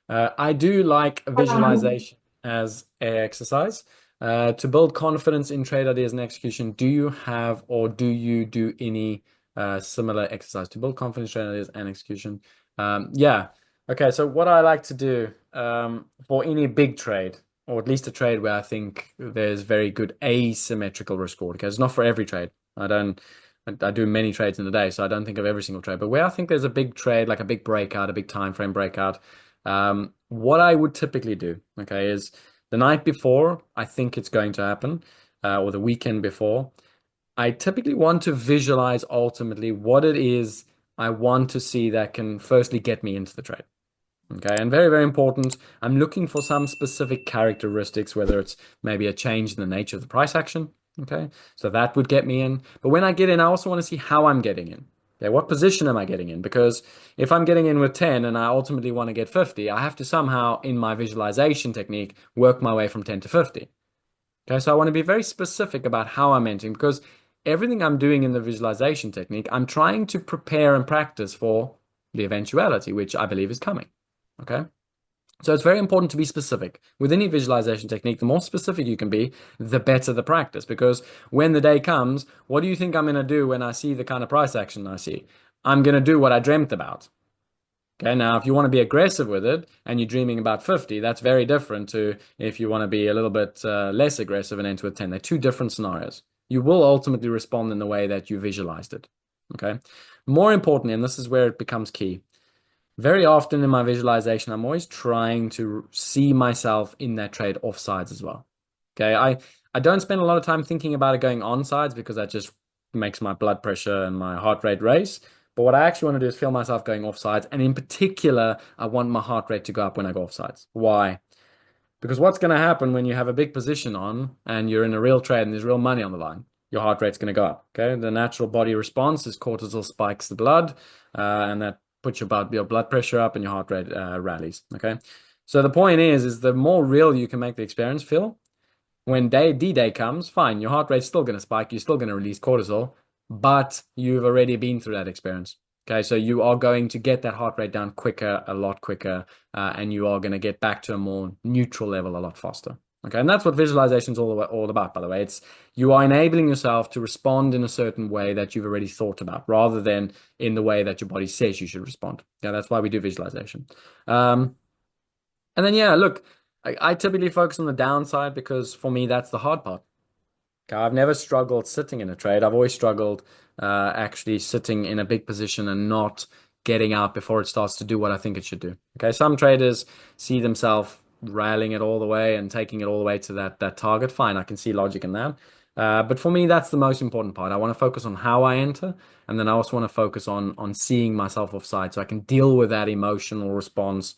I do like visualization as an exercise. To build confidence in trade ideas and execution, do you have or do you do any similar exercise to build confidence, trade ideas, and execution? Yeah. Okay, so what I like to do for any big trade, or at least a trade where I think there's very good asymmetrical risk reward, because it's not for every trade. I do many trades in a day, so I don't think of every single trade. But where I think there's a big trade, like a big breakout, a big time frame breakout, what I would typically do, okay, is the night before I think it's going to happen, or the weekend before, I typically want to visualize ultimately what it is I want to see that can firstly get me into the trade. Okay, and very, very important, I'm looking for some specific characteristics, whether it's maybe a change in the nature of the price action. Okay, so that would get me in. But when I get in, I also want to see how I'm getting in. Okay, what position am I getting in? Because if I'm getting in with 10 and I ultimately want to get 50, I have to somehow, in my visualization technique, work my way from 10 to 50. Okay, so I want to be very specific about how I'm entering because everything I'm doing in the visualization technique, I'm trying to prepare and practice for the eventuality, which I believe is coming. Okay. So it's very important to be specific. With any visualization technique, the more specific you can be, the better the practice. Because when the day comes, what do you think I'm going to do when I see the kind of price action I see? I'm going to do what I dreamt about. Okay, now if you want to be aggressive with it and you're dreaming about 50, that's very different to if you want to be a little bit less aggressive and enter with 10. They're two different scenarios. You will ultimately respond in the way that you visualized it. Okay. More importantly, and this is where it becomes key, very often in my visualization, I'm always trying to see myself in that trade off sides as well. Okay, I don't spend a lot of time thinking about it going on sides because that just makes my blood pressure and my heart rate race. But what I actually want to do is feel myself going off sides. And in particular, I want my heart rate to go up when I go off sides. Why? Because what's going to happen when you have a big position on and you're in a real trade and there's real money on the line? Your heart rate's going to go up. Okay. The natural body response is cortisol spikes the blood, and that puts your blood pressure up and your heart rate rallies. Okay. So the point is the more real you can make the experience feel, when D-Day comes, fine, your heart rate's still going to spike, you're still going to release cortisol, but you've already been through that experience. Okay, so you are going to get that heart rate down quicker, a lot quicker, and you are going to get back to a more neutral level a lot faster. Okay, and that's what visualization is all about, by the way. It's you are enabling yourself to respond in a certain way that you've already thought about, rather than in the way that your body says you should respond. Yeah, that's why we do visualization. And then, yeah, look, I typically focus on the downside because for me, that's the hard part. Okay, I've never struggled sitting in a trade. I've always struggled actually sitting in a big position and not getting out before it starts to do what I think it should do. Okay, some traders see themselves railing it all the way and taking it all the way to that target. Fine, I can see logic in that. But for me, that's the most important part. I want to focus on how I enter, and then I also want to focus on seeing myself offside so I can deal with that emotional response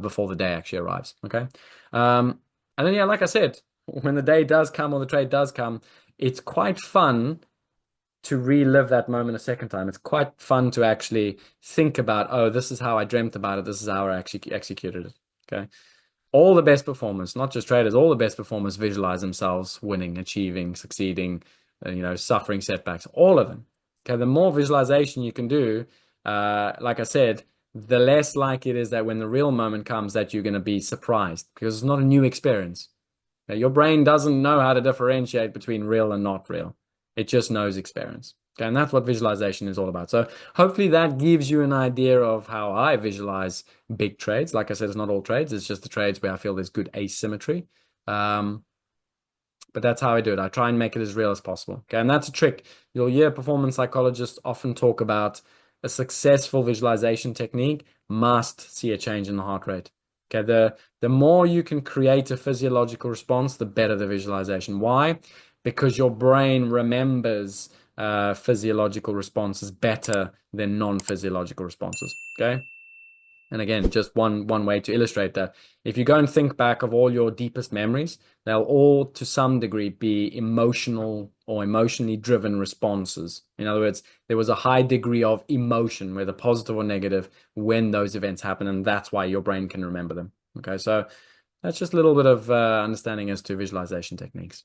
before the day actually arrives. Okay. And then yeah, like I said, when the day does come or the trade does come, it's quite fun to relive that moment a second time. It's quite fun to actually think about, oh, this is how I dreamt about it. This is how I actually executed it. Okay. All the best performers, not just traders, all the best performers visualize themselves winning, achieving, succeeding, suffering setbacks, all of them. Okay. The more visualization you can do, like I said, the less likely it is that when the real moment comes that you're going to be surprised because it's not a new experience. Okay, your brain doesn't know how to differentiate between real and not real. It just knows experience. Okay, and that's what visualization is all about. So hopefully that gives you an idea of how I visualize big trades. Like I said, it's not all trades. It's just the trades where I feel there's good asymmetry. Um, but that's how I do it. I try and make it as real as possible. Okay, and that's a trick. You'll hear performance psychologists often talk about a successful visualization technique must see a change in the heart rate. Okay, the more you can create a physiological response, the better the visualization. Why? Because your brain remembers physiological responses better than non-physiological responses. Okay. And again, just one way to illustrate that. If you go and think back of all your deepest memories, they'll all to some degree be emotional or emotionally driven responses. In other words, there was a high degree of emotion, whether positive or negative, when those events happen, and that's why your brain can remember them. Okay, so that's just a little bit of understanding as to visualization techniques.